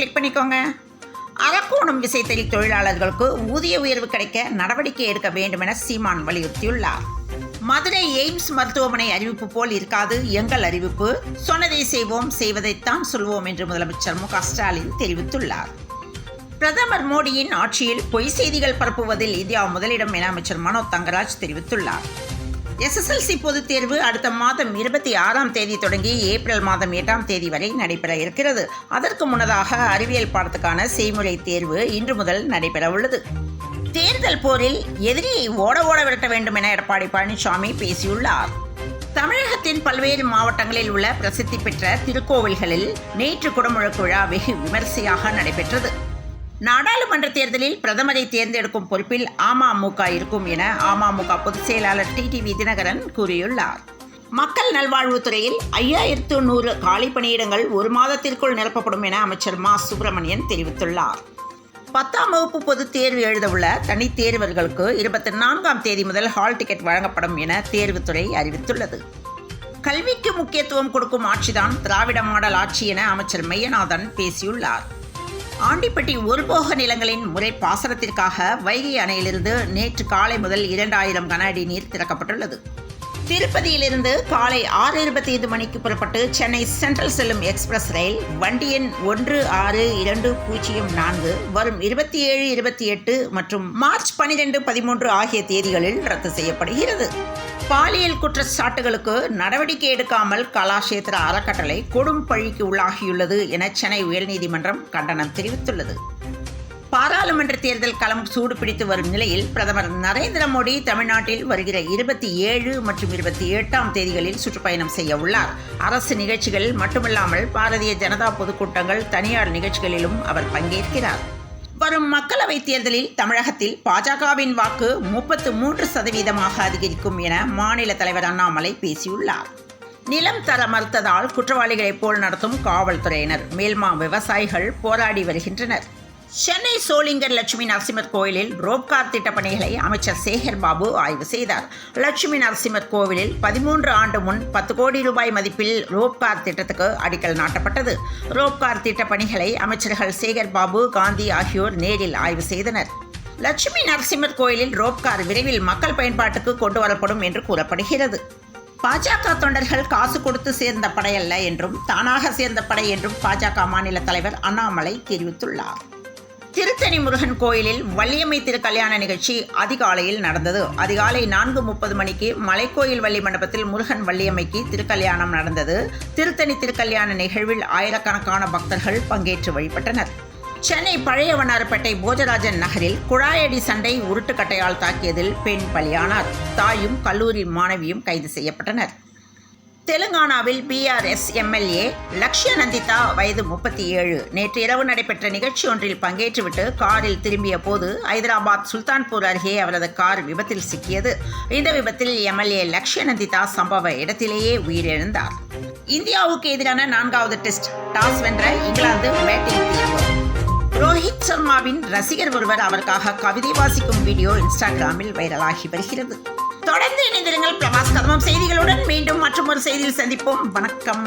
Click பண்ணிக்கோங்க. அரக்கோணம் விசைத்தறி தொழிலாளர்களுக்கு ஊதிய உயர்வு கிடைக்க நடவடிக்கை எடுக்க வேண்டும் என சீமான் வலியுறுத்தியுள்ளார். மதுரை எய்ம்ஸ் மருத்துவமனை அறிவிப்பு போல் இருக்காது எங்கள் அறிவிப்பு, சொன்னதை செய்வோம், செய்வதைத்தான் சொல்வோம் என்று முதலமைச்சர் மு க ஸ்டாலின் தெரிவித்துள்ளார். பிரதமர் மோடியின் ஆட்சியில் பொய் செய்திகள் பரப்புவதில் இந்தியா முதலிடம் என அமைச்சர் மனோ தங்கராஜ் தெரிவித்துள்ளார். SSLC பொதுத் தேர்வு அடுத்த மாதம் 26ஆம் தேதி தொடங்கி ஏப்ரல் மாதம் 8ஆம் தேதி வரை நடைபெற இருக்கிறது. அதற்கு முன்னதாக அறிவியல் பாடத்துக்கான செய்முறை தேர்வு இன்று முதல் நடைபெற உள்ளது. தேர்தல் போரில் எதிரியை ஓட விரட்ட வேண்டும் என எடப்பாடி பழனிசாமி பேசியுள்ளார். தமிழகத்தின் பல்வேறு மாவட்டங்களில் உள்ள பிரசித்தி பெற்ற திருக்கோவில்களில் நேற்று குடமுழக்கு விழா வெகு விமரிசையாக நடைபெற்றது. நாடாளுமன்ற தேர்தலில் பிரதமரை தேர்ந்தெடுக்கும் பொறுப்பில் அமமுக இருக்கும் என அமமுக பொதுச் செயலாளர் டிடிவி தினகரன் கூறியுள்ளார். மக்கள் நல்வாழ்வுத்துறையில் 5100 காலி பணியிடங்கள் ஒரு மாதத்திற்குள் நிரப்பப்படும் என அமைச்சர் மா சுப்பிரமணியன் தெரிவித்துள்ளார். 10ஆம் வகுப்பு பொதுத் தேர்வு எழுதவுள்ள தனித் தேர்வர்களுக்கு 24ஆம் தேதி முதல் ஹால் டிக்கெட் வழங்கப்படும் என தேர்வுத்துறை அறிவித்துள்ளது. கல்விக்கு முக்கியத்துவம் கொடுக்கும் ஆட்சிதான் திராவிட மாடல் ஆட்சி என அமைச்சர் மெய்யநாதன் பேசியுள்ளார். ஆண்டிப்பட்டி ஒருபோக நிலங்களின் முறை பாசனத்திற்காக வைகை அணையிலிருந்து நேற்று காலை முதல் 2000 கன அடி நீர் திறக்கப்பட்டுள்ளது. திருப்பதியிலிருந்து காலை 6:25 மணிக்கு புறப்பட்டு சென்னை சென்ட்ரல் செல்லும் எக்ஸ்பிரஸ் ரயில் வண்டி எண் 16004 வரும் 27, 28 மற்றும் மார்ச் 12, 13 ஆகிய தேதிகளில் ரத்து செய்யப்படுகிறது. பாலியல் குற்றச்சாட்டுகளுக்கு நடவடிக்கை எடுக்காமல் கலாஷேத்திர அறக்கட்டளை கொடும் பழிக்கு உள்ளாகியுள்ளது என சென்னை உயர்நீதிமன்றம் கண்டனம் தெரிவித்துள்ளது. பாராளுமன்ற தேர்தல் களம் சூடு பிடித்து வரும் நிலையில் பிரதமர் நரேந்திர மோடி தமிழ்நாட்டில் வருகிற 27 மற்றும் 28ஆம் தேதிகளில் சுற்றுப்பயணம் செய்ய உள்ளார். அரசு நிகழ்ச்சிகளில் மட்டுமல்லாமல் பாரதிய ஜனதா பொதுக்கூட்டங்கள், தனியார் நிகழ்ச்சிகளிலும் அவர் பங்கேற்கிறார். வரும் மக்களவைத் தேர்தலில் தமிழகத்தில் பாஜகவின் வாக்கு 33% அதிகரிக்கும் என மாநில தலைவர் அண்ணாமலை பேசியுள்ளார். நிலம் தர மறுத்ததால் குற்றவாளிகளைப் போல் நடத்தும் காவல்துறையினர், மேல்மா விவசாயிகள் போராடி வருகின்றனர். சென்னை சோளிங்கர் லட்சுமி நரசிம்மர் கோயிலில் ரோப்கார் திட்டப்பணிகளை அமைச்சர் சேகர் பாபு ஆய்வு செய்தார். லட்சுமி நரசிம்மர் கோவிலில் 13 ஆண்டு முன் 10 கோடி ரூபாய் மதிப்பில் ரோப்கார் திட்டத்துக்கு அடிக்கல் நாட்டப்பட்டது. ரோப்கார் திட்டப்பணிகளை அமைச்சர்கள் சேகர் பாபு, காந்தி ஆகியோர் நேரில் ஆய்வு செய்தனர். லட்சுமி நரசிம்மர் கோயிலில் ரோப்கார் விரைவில் மக்கள் பயன்பாட்டுக்கு கொண்டு வரப்படும் என்று கூறப்படுகிறது. பாஜக தொண்டர்கள் காசு கொடுத்து சேர்ந்த படையல்ல என்றும் தானாக சேர்ந்த படை என்றும் பாஜக மாநில தலைவர் அண்ணாமலை தெரிவித்துள்ளார். திருத்தணி முருகன் கோயிலில் வள்ளியம்மை திருக்கல்யாண நிகழ்ச்சி அதிகாலையில் நடந்தது. அதிகாலை 4:30 மணிக்கு மலைக்கோயில் வள்ளி மண்டபத்தில் முருகன் வள்ளியம்மைக்கு திருக்கல்யாணம் நடந்தது. திருத்தணி திருக்கல்யாண நிகழ்வில் ஆயிரக்கணக்கான பக்தர்கள் பங்கேற்று வழிபட்டனர். சென்னை பழைய வண்ணாரப்பேட்டை போஜராஜன் நகரில் குழாயடி சண்டை உருட்டுக்கட்டையால் தாக்கியதில் பெண் பலியானார். தாயும் கல்லூரி மாணவியும் கைது செய்யப்பட்டனர். தெலுங்கானாவில் BRS MLA லக்ஷ்ய நந்திதா வயது 37 நேற்று இரவு நடைபெற்ற நிகழ்ச்சி ஒன்றில் பங்கேற்றுவிட்டு காரில் திரும்பிய போது ஐதராபாத் சுல்தான்பூர் அருகே அவரது கார் விபத்தில் சிக்கியது. இந்த விபத்தில் MLA லக்ஷ்ய நந்திதா சம்பவ இடத்திலேயே உயிரிழந்தார். இந்தியாவுக்கு எதிரான 4வது டெஸ்ட் டாஸ் வென்ற இங்கிலாந்து பேட்டிங் தீர்வு. ரோஹித் சர்மாவின் ரசிகர் ஒருவர் அவருக்காக கவிதை வாசிக்கும் வீடியோ இன்ஸ்டாகிராமில் வைரலாகி வருகிறது. தொடர்ந்து இணைந்திருங்கள் பிரபாஸ் கதமம் செய்திகளுடன். மீண்டும் மற்றொரு செய்தியில் சந்திப்போம். வணக்கம்.